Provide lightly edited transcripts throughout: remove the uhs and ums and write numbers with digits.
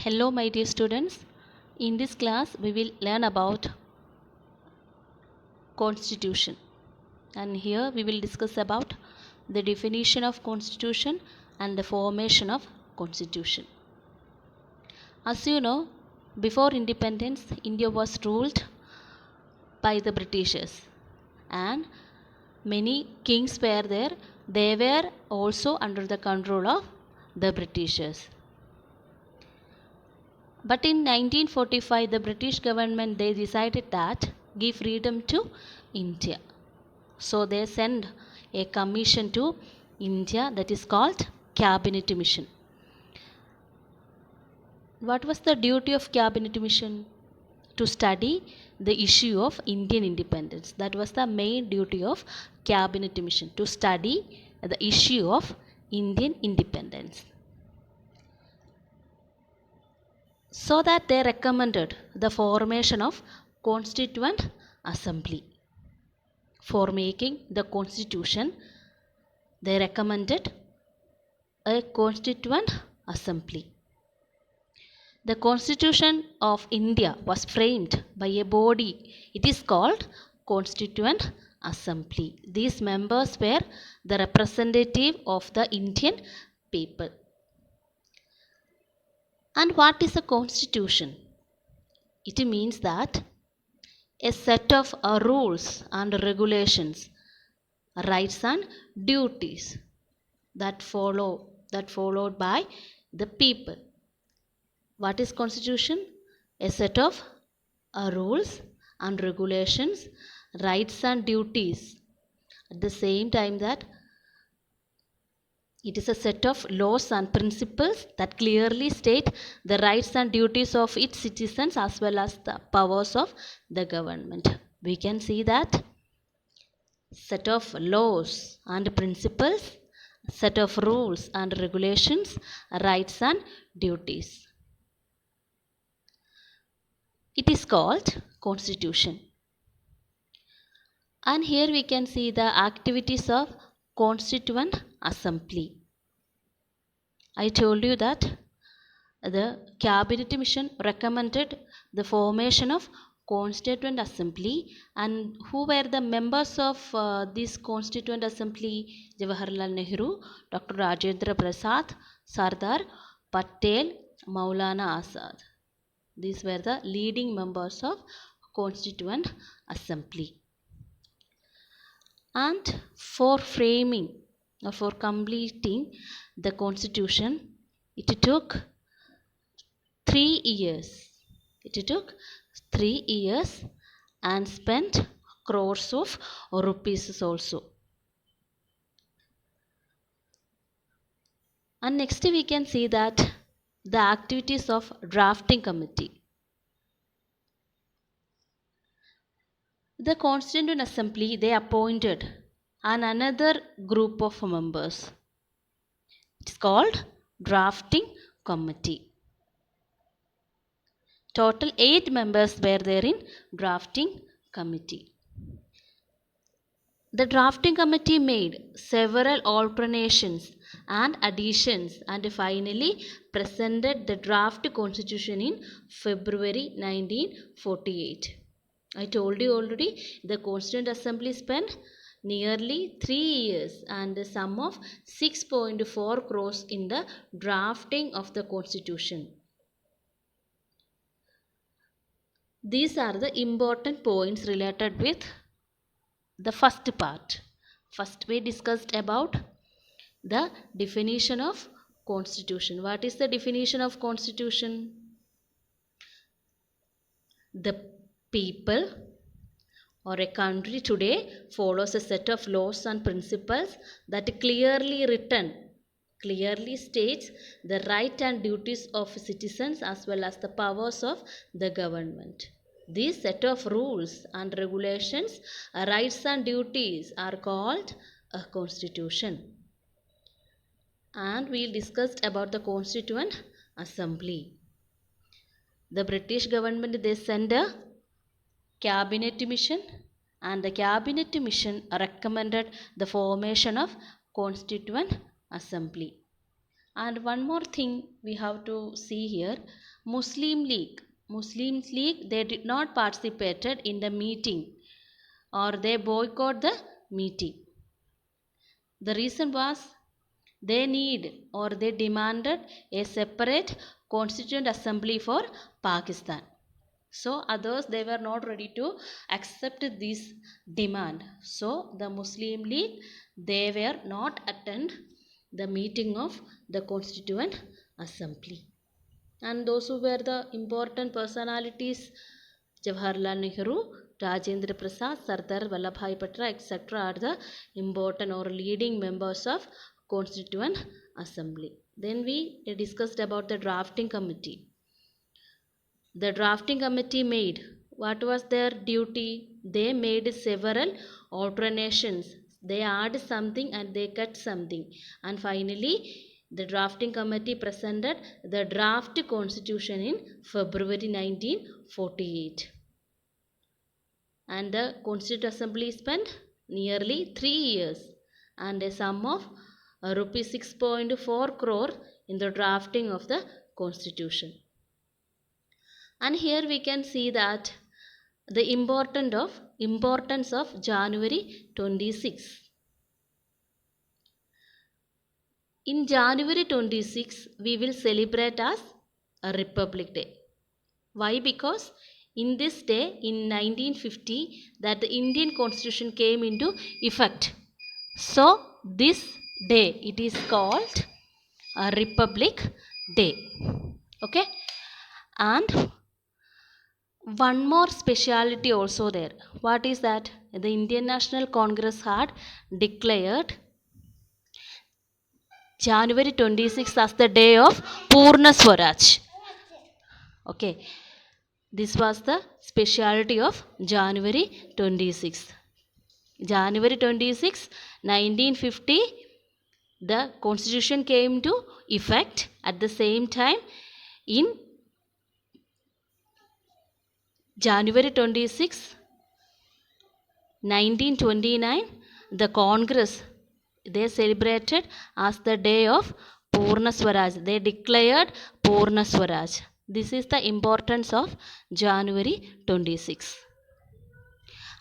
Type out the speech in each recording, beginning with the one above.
Hello my dear students. In this class we will learn about constitution, and here we will discuss about the definition of constitution and the formation of constitution. As you know, before independence India was ruled by the Britishers, and many kings were there. They were also under the control of the Britishers. But in 1945, the British government, they decided that give freedom to India. So they sent a commission to India that is called Cabinet Mission. What was the duty of Cabinet Mission? To study the issue of Indian independence. That was the main duty of Cabinet Mission, to study the issue of Indian independence. So that they recommended the formation of Constituent Assembly. For making the constitution, they recommended a Constituent Assembly. The Constitution of India was framed by a body. It is called Constituent Assembly. These members were the representative of the Indian people. And what is a constitution? It means that a set of rules and regulations, rights and duties that followed by the people. What is constitution? A set of rules and regulations, rights and duties. At the same time that it is a set of laws and principles that clearly state the rights and duties of its citizens as well as the powers of the government. We can see that set of laws and principles, set of rules and regulations, rights and duties. It is called constitution. And here we can see the activities of Constituent Assembly. I told you that the Cabinet Mission recommended the formation of Constituent Assembly, and who were the members of this Constituent Assembly? Jawaharlal Nehru, Dr. Rajendra Prasad, Sardar Patel, Maulana Azad. These were the leading members of Constituent Assembly. And for framing or for completing the constitution, it took 3 years. It took 3 years and spent crores of rupees also. And next we can see that the activities of drafting committee. The Constituent Assembly, they appointed another group of members. It is called Drafting Committee. Total 8 members were there in Drafting Committee. The Drafting Committee made several alterations and additions and finally presented the draft constitution in February 1948. I told you already, the Constituent Assembly spent nearly 3 years and the sum of 6.4 crores in the drafting of the constitution. These are the important points related with the first part. First we discussed about the definition of constitution. What is the definition of constitution? The people or a country today follows a set of laws and principles that clearly states the right and duties of citizens as well as the powers of the government. These set of rules and regulations, rights and duties are called a constitution. And we discussed about the Constituent Assembly. The British government, they sent a Cabinet Mission, and the Cabinet Mission recommended the formation of Constituent Assembly. And one more thing we have to see here, Muslim League. Muslim League, they did not participated in the meeting, or they boycott the meeting. The reason was they need or they demanded a separate constituent assembly for Pakistan. So others, they were not ready to accept this demand. So the Muslim League, they were not attend the meeting of the Constituent Assembly. And those who were the important personalities, Jawaharlal Nehru, Rajendra Prasad, Sardar Vallabhbhai Patel, etc. are the important or leading members of Constituent Assembly. Then we discussed about the drafting committee. The drafting committee made, what was their duty? They made several alterations. They added something and they cut something. And finally, the drafting committee presented the draft constitution in February 1948. And the Constituent Assembly spent nearly 3 years and a sum of rupees 6.4 crore in the drafting of the constitution. And here we can see that the importance of January 26. In January 26, we will celebrate as a Republic Day. Why? Because in this day, in 1950, that the Indian Constitution came into effect. So this day, it is called a Republic Day. Okay, and one more speciality also there. What is that? The Indian National Congress had declared January 26th as the day of Purna Swaraj. Okay, this was the speciality of January 26th. January 26, 1950, the constitution came to effect. At the same time, in January 26, 1929, the Congress, they celebrated as the day of Purna Swaraj. They declared Purna Swaraj. This is the importance of January 26.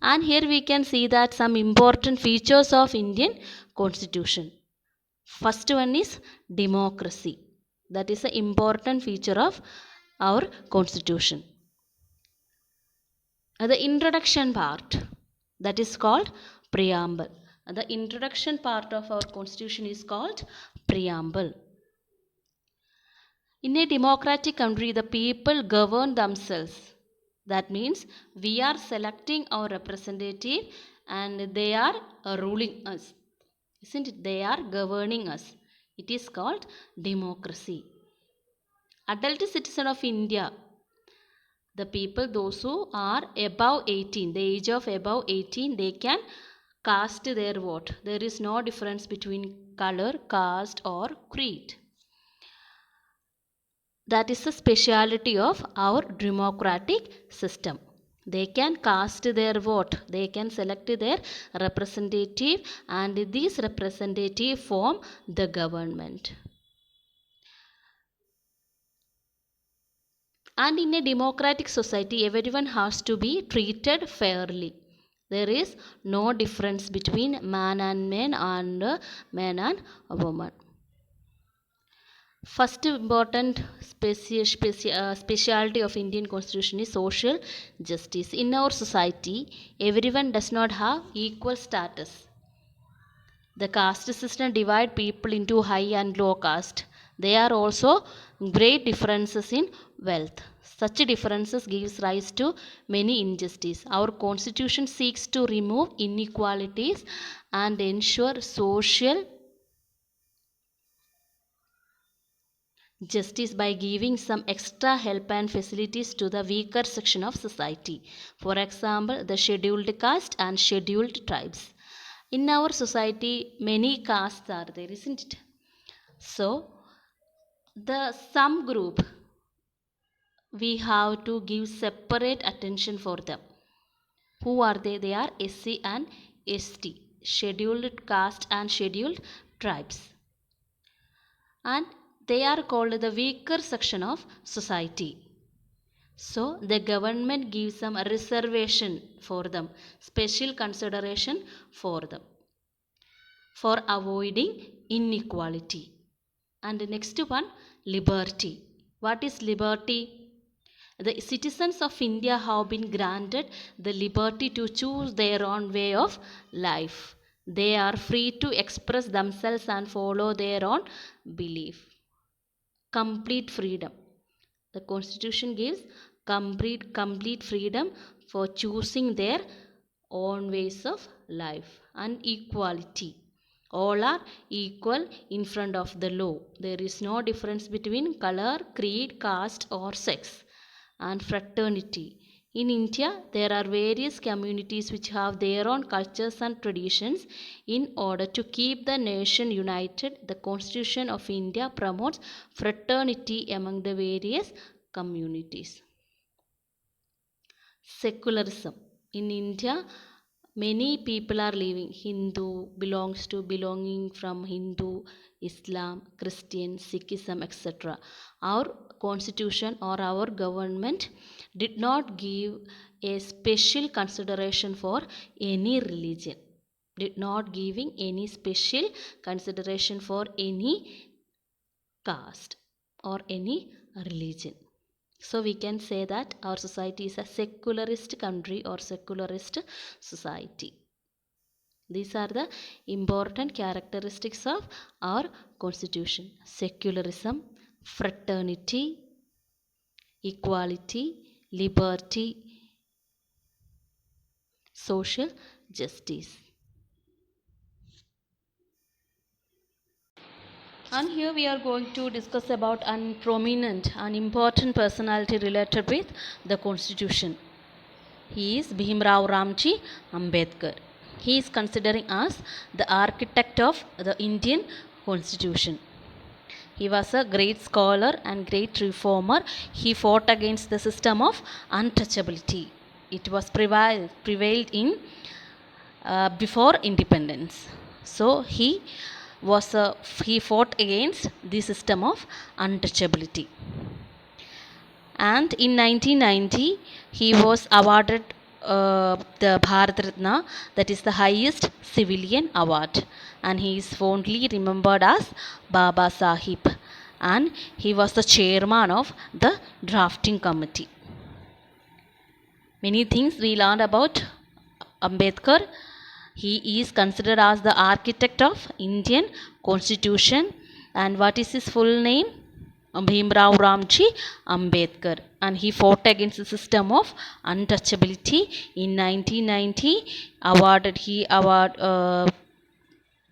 And here we can see that some important features of Indian Constitution. First one is democracy. That is an important feature of our Constitution. The introduction part, that is called preamble. The introduction part of our Constitution is called preamble. In a democratic country, the people govern themselves. That means we are selecting our representative and they are ruling us. Isn't it? They are governing us. It is called democracy. Adult citizen of India, the people, those who are above 18, the age of above 18, they can cast their vote. There is no difference between color, caste or creed. That is the speciality of our democratic system. They can cast their vote. They can select their representative and these representative form the government. And in a democratic society, everyone has to be treated fairly. There is no difference between man and man and woman. First important speciality of Indian Constitution is social justice. In our society, everyone does not have equal status. The caste system divides people into high and low caste. There are also great differences in wealth. Such differences gives rise to many injustices. Our Constitution seeks to remove inequalities and ensure social justice by giving some extra help and facilities to the weaker section of society. For example, the scheduled caste and scheduled tribes. In our society, many castes are there, isn't it? So, the some group, we have to give separate attention for them. Who are they? They are SC and ST, scheduled caste and scheduled tribes. and they are called the weaker section of society. So the government gives some reservation for them, special consideration for them, for avoiding inequality. And the next one, liberty. What is liberty? The citizens of India have been granted the liberty to choose their own way of life. They are free to express themselves and follow their own belief. Complete freedom. The Constitution gives complete freedom for choosing their own ways of life. And equality. All are equal in front of the law. There is no difference between color, creed, caste or sex. And fraternity. In India, there are various communities which have their own cultures and traditions. In order to keep the nation united, the Constitution of India promotes fraternity among the various communities. Secularism. In India, many people are living. Hindu belonging from Hindu, Islam, Christian, Sikhism, etc. Our constitution or our government did not give a special consideration for any religion. Did not giving any special consideration for any caste or any religion. So we can say that our society is a secularist country or secularist society. These are the important characteristics of our constitution: secularism, fraternity, equality, liberty, social justice. And here we are going to discuss about an prominent and important personality related with the constitution. He is Bhimrao Ramji Ambedkar. He is considered as the architect of the Indian constitution. He was a great scholar and great reformer. He fought against the system of untouchability. It was prevailed in before independence. So he fought against the system of untouchability. And in 1990 he was awarded the Bharat Ratna, that is the highest civilian award, and he is fondly remembered as Baba Sahib, and he was the chairman of the drafting committee. Many things we learned about Ambedkar. He is considered as the architect of Indian constitution. And what is his full name? Bhimrao Ramji Ambedkar, and he fought against the system of untouchability. In 1990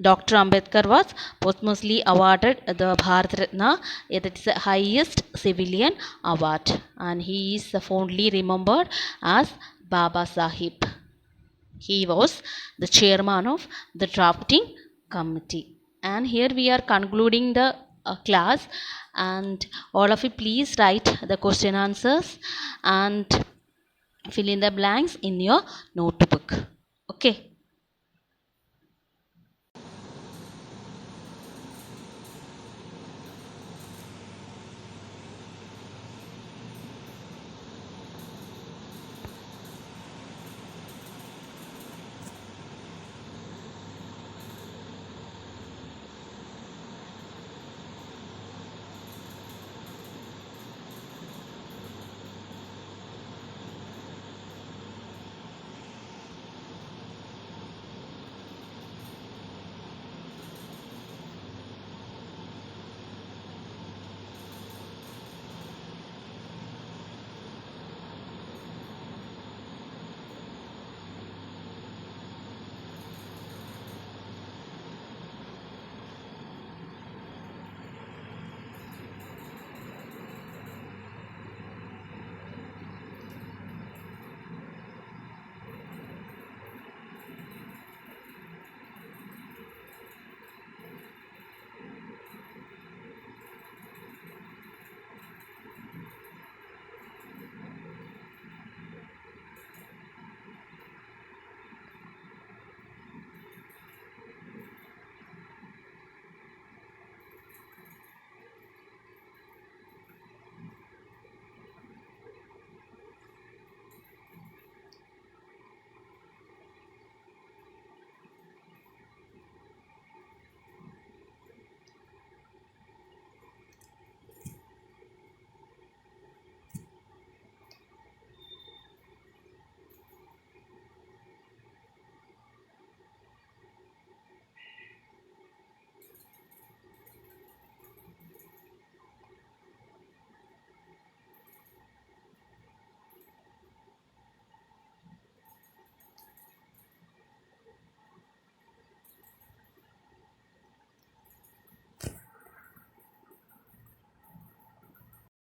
Dr. Ambedkar was posthumously awarded the Bharat Ratna, that is the highest civilian award, and he is fondly remembered as Baba Sahib. He was the chairman of the drafting committee. And here we are concluding the class, and all of you please write the question answers and fill in the blanks in your notebook. Okay.